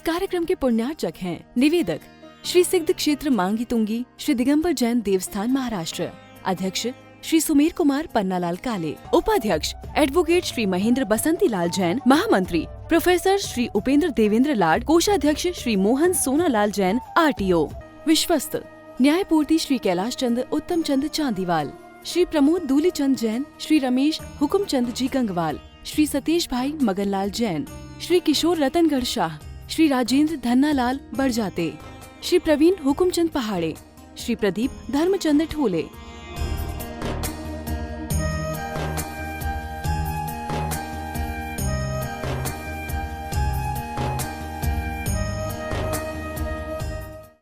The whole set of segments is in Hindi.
कार्यक्रम के पुण्यार्चक हैं निवेदक श्री सिद्ध क्षेत्र मांगी तुंगी श्री दिगंबर जैन देवस्थान महाराष्ट्र, अध्यक्ष श्री सुमेर कुमार पन्नालाल काले, उपाध्यक्ष एडवोकेट श्री महेंद्र बसंती लाल जैन, महामंत्री प्रोफेसर श्री उपेंद्र देवेंद्र लाड, कोषाध्यक्ष श्री मोहन सोनालाल जैन RTO, विश्वस्त न्यायपूर्ति श्री कैलाश चंद उत्तम चंद चांदीवाल, श्री प्रमोद दूलीचंद जैन, श्री रमेश हुकुमचंद जी गंगवाल, श्री सतीश भाई मगनलाल जैन, श्री किशोर रतनगढ़ शाह, श्री राजेंद्र धन्नालाल बड़जाते, श्री प्रवीण हुकुमचंद पहाड़े, श्री प्रदीप धर्मचंद ठोले।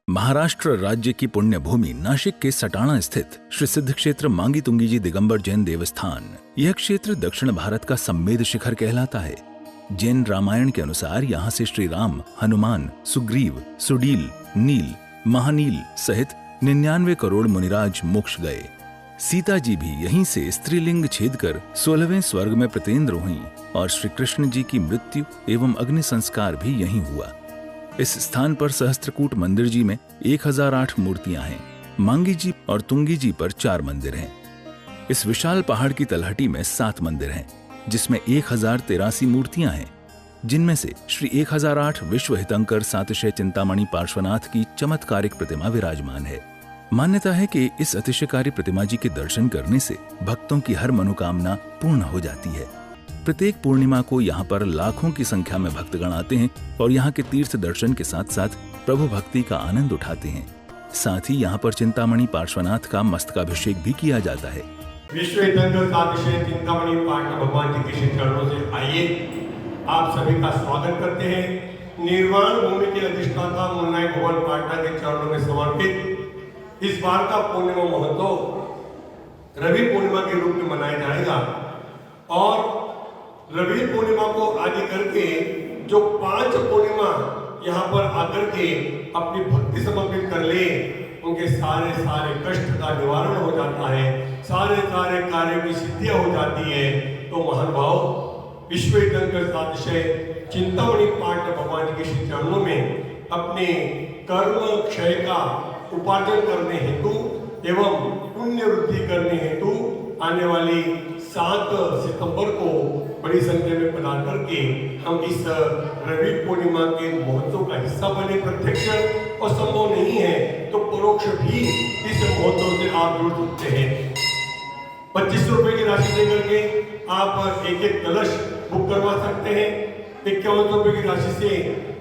महाराष्ट्र राज्य की पुण्य भूमि नाशिक के सटाणा स्थित श्री सिद्ध क्षेत्र मांगी तुंगी जी दिगंबर जैन देवस्थान, यह क्षेत्र दक्षिण भारत का सम्मेद शिखर कहलाता है। जैन रामायण के अनुसार यहाँ से श्री राम, हनुमान, सुग्रीव, सुडील, नील, महानील सहित 99 करोड़ मुनिराज मोक्ष गए। सीता जी भी यहीं से स्त्रीलिंग छेद कर 16वें स्वर्ग में प्रतिन्द्र हुई और श्री कृष्ण जी की मृत्यु एवं अग्नि संस्कार भी यहीं हुआ। इस स्थान पर सहस्त्रकूट मंदिर जी में 1008 मूर्तियां हैं। मांगी जी और तुंगी जी पर 4 मंदिर हैं। इस विशाल पहाड़ की तलहटी में 7 मंदिर हैं, जिसमें 1083 मूर्तियां हैं, जिनमें से श्री 1008 विश्व हितंकर सातिशय चिंतामणि पार्श्वनाथ की चमत्कारिक प्रतिमा विराजमान है। मान्यता है कि इस अतिशयकारी प्रतिमा जी के दर्शन करने से भक्तों की हर मनोकामना पूर्ण हो जाती है। प्रत्येक पूर्णिमा को यहाँ पर लाखों की संख्या में भक्तगण आते हैं और यहाँ के तीर्थ दर्शन के साथ साथ प्रभु भक्ति का आनंद उठाते हैं। साथ ही यहाँ पर चिंतामणि पार्श्वनाथ का मस्तकाभिषेक भी किया जाता है। विश्व हितंकर सातिशय चिंतामणि पार्श्व भगवान जी के चरणों से आइए, आप सभी का स्वागत करते हैं। निर्वाण भूमि के अधिष्ठाता मुन्नाई भगवान पाटना के चरणों में समर्पित इस बार का पूर्णिमा महोत्सव रवि पूर्णिमा के रूप में मनाया जाएगा और रवि पूर्णिमा को आदि करके जो 5 पूर्णिमा यहाँ पर आकर के अपनी भक्ति समर्पित कर ले, उनके सारे कष्ट का निवारण हो जाता है, सारे कार्यों की सिद्धियां हो जाती है। तो महानुभाव विश्व हितंकर सातिशय चिंतामणि पाठ भगवान जी के श्री चरणों में अपने कर्म क्षय का उपार्जन करने हेतु एवं पुण्य वृद्धि करने हेतु आने वाली 7 सितंबर को बड़ी संख्या में पधार करके हम इस रवि पूर्णिमा के महोत्सव का हिस्सा बने। प्रत्यक्ष और संभव नहीं है तो परोक्ष भी इस महोत्सव से आप जुड़ सकते हैं। 25 रुपए की राशि देकर के आप एक कलश बुक करवा सकते हैं। 51 रुपए की राशि से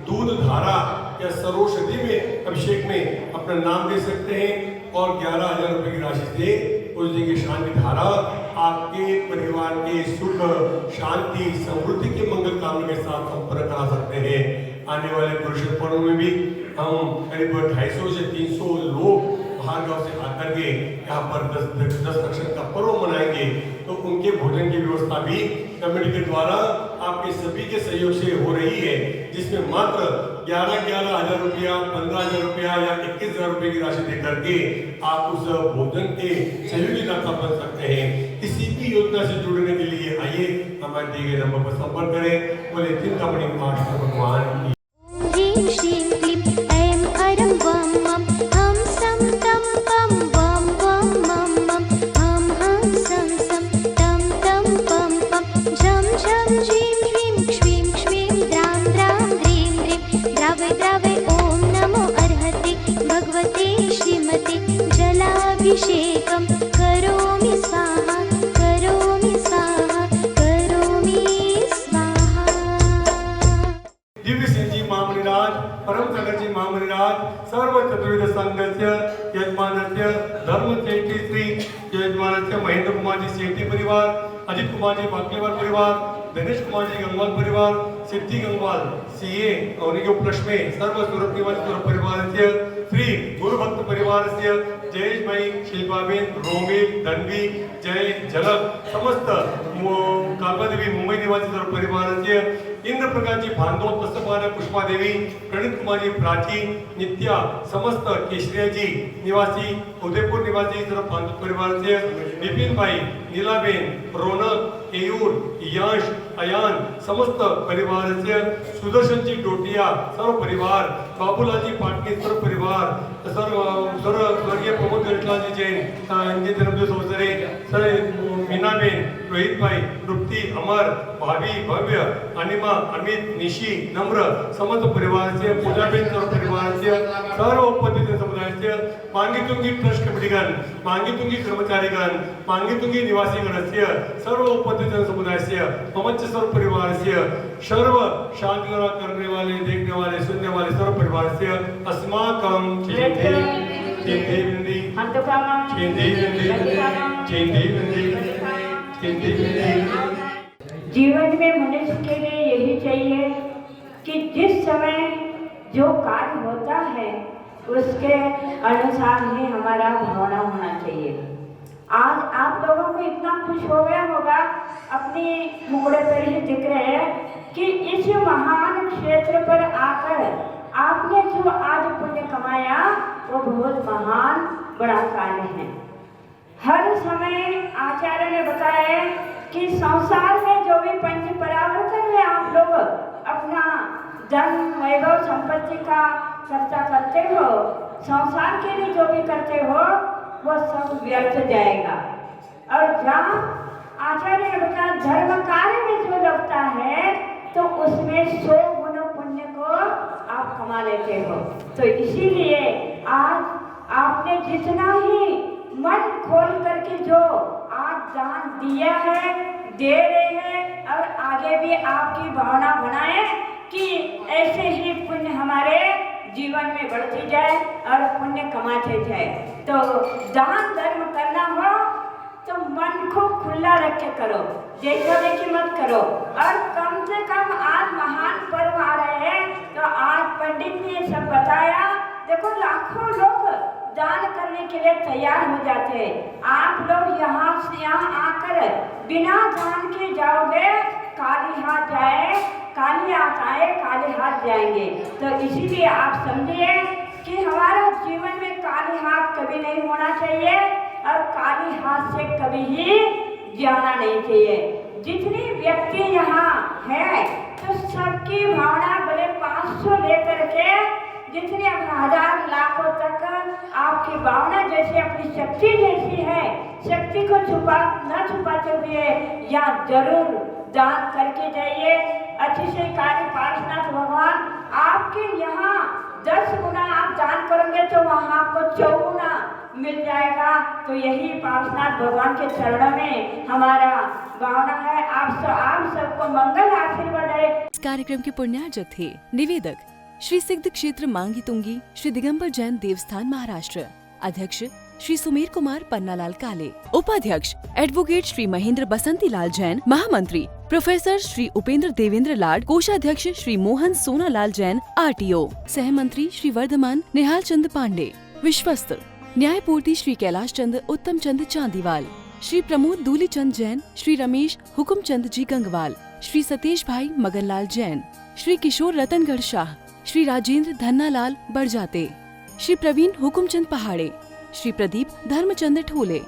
दूध धारा या सरोषधि में अभिषेक में अपना नाम दे सकते हैं और 11,000 रुपए की राशि से उस दिन की शांति धारा आपके परिवार के सुख शांति समृद्धि के मंगल कामना के साथ संपर्क करा सकते हैं। आने वाले पुरुषोत्तम पर्व में भी हम करीब 250 से 300 लोग बाहर गांव से आकर के यहाँ पर 10 लक्षण का पर्व मनाएंगे। तो उनके भोजन की व्यवस्था भी कमेटी के द्वारा आपके सभी के सहयोग से हो रही है, जिसमें मात्र 11,000 रुपया, 15,000 रुपया या 21,000 रुपये की राशि देकर के आप उस भोजन के सहयोगी दाता बन सकते हैं। किसी भी योजना से जुड़ने के लिए आइए, हमारे दिए गए नंबर पर संपर्क करें। बोले चिंतामणि पार्श्व भगवान की। अभिषेकं करोमि स्वाहा, करोमि स्वाहा, करोमि स्वाहा। दिव्य सिंह महामुनिराज, परम संघ जी महामुनिराज, सर्व चतुर्विध संघस्य यजमानस्य धर्म चेटी श्री यजमानस्य महेंद्र कुमार जी सेठी परिवार, अजित कुमार जी बाकलेवार परिवार, दिनेश कुमार जी गंगवाल परिवार, सिद्धि गंगवाल CA और उनके उपलक्ष्य में सर्व सूरत निवासी परिवार से श्री गुरु भक्त परिवार से जयेश भाई, शिल्पाबेन, रोमिल, धनवी, जय झलक, समस्त कालकादेवी मुंबई निवासी सर्व परिवार से इंद्र प्रकाश जी भांडो, तस्तपाल पुष्पा देवी, प्रणित कुमार जी प्राची, नित्या, समस्त केशरिया जी निवासी, उदयपुर निवासी सर्व भांडो परिवार से विपिन भाई, नीलाबेन, रौनक, केयूर यश अयान समस्त परिवारस्य सुदर्शनजी डोटिया सर्व परिवार बाबूलालजी पाटणे सर्व परिवार सर्व स्वर्गीय प्रमोद गणेशलालजी जैन यांचे जन्मदिवस अवसरे सर मीनाबेन रोहितभाई तृप्ती अमर भावी भव्य अनिमा अमित निशी नम्र समस्त परिवारस्य पूजाबेन सर्व परिवारस्य सर्व उपस्थित समुदायास्य मांगीतुंगी ट्रस्ट कमिटीगण मांगीतुंगी कर्मचारीगण मांगीतुंगी निवासीगणस्य सर्व उपस्थित समुदायास्य ममच सर्व परिवारस्य सर्व शांति करने वाले देखने वाले सुनने वाले सर्व परिवारस्य अस्माकं चेंदे बिंदी जीवन में मनुष्य के लिए यही चाहिए कि जिस समय जो कार्य होता है उसके अनुसार ही हमारा भावना होना चाहिए। आज आप लोगों को इतना खुश हो गया होगा, अपने मुखड़े पर ही दिख रहे हैं कि इस महान क्षेत्र पर आकर आपने जो आज पुण्य कमाया वो बहुत महान बड़ा कार्य है। हर समय आचार्य ने बताया कि संसार में जो भी पंच परावर्तन में आप लोग अपना धन वैभव संपत्ति का चर्चा करते हो, संसार के लिए जो भी करते हो वो सब व्यर्थ जाएगा। और जहाँ आचार्य ने बताया धर्म कार्य में जो लगता है तो उसमें 100 गुण पुण्य को आप कमा लेते हो। तो इसीलिए आज आपने जितना ही मन खोल करके जो आज दान दिया है, दे रहे हैं और आगे भी आपकी भावना बनाए कि ऐसे ही पुण्य हमारे जीवन में बढ़ती जाए और पुण्य कमाते जाए। तो दान धर्म करना हो तो मन को खुला रख के करो, देखा देखी मत करो। और कम से कम आज महान पर्व आ रहे हैं तो आज पंडित ने सब बताया, देखो लाखों लोग दान करने के लिए तैयार हो जाते हैं। आप लोग यहाँ से यहाँ आकर बिना दान के जाओगे, खाली हाथ जाए, खाली हाथ आए, खाली हाथ जाएंगे। तो इसीलिए आप समझिए कि हमारा जीवन में खाली हाथ कभी नहीं होना चाहिए और खाली हाथ से कभी ही जाना नहीं चाहिए। जितनी व्यक्ति यहाँ है तो सबकी भावना भले 500 लेकर के जितने 1000 लाखों तक आपकी भावना जैसे अपनी शक्ति जैसी है, शक्ति को न छुपाते हुए या जरूर दान करके जाइए। अतिशयकारी पार्श्वनाथ भगवान आपके यहाँ 10 गुना आप दान करेंगे तो वहाँ आपको 4 गुना मिल जाएगा। तो यही पार्श्वनाथ भगवान के चरणों में हमारा भावना है। आप सबको मंगल आशीर्वाद है। इस कार्यक्रम के पुण्यार्जक थे निवेदक श्री सिद्ध क्षेत्र मांगी तुंगी श्री दिगंबर जैन देवस्थान महाराष्ट्र, अध्यक्ष श्री सुमेर कुमार पन्नालाल काले, उपाध्यक्ष एडवोकेट श्री महेंद्र बसंती लाल जैन, महामंत्री प्रोफेसर श्री उपेंद्र देवेंद्र लाड, कोषाध्यक्ष श्री मोहन सोनालाल जैन RTO, सहमंत्री श्री वर्धमान निहाल चंद पांडे, विश्वस्त न्यायपूर्ति श्री कैलाश चंद उत्तम चंद चांदीवाल, श्री प्रमोद दूली चंद जैन, श्री रमेश हुकुम चंद जी गंगवाल, श्री सतीश भाई मगनलाल जैन, श्री किशोर रतनगढ़ शाह, श्री राजेंद्र धन्नालाल बड़जाते, श्री प्रवीण हुकुमचंद पहाड़े, श्री प्रदीप धर्मचंद ठोले।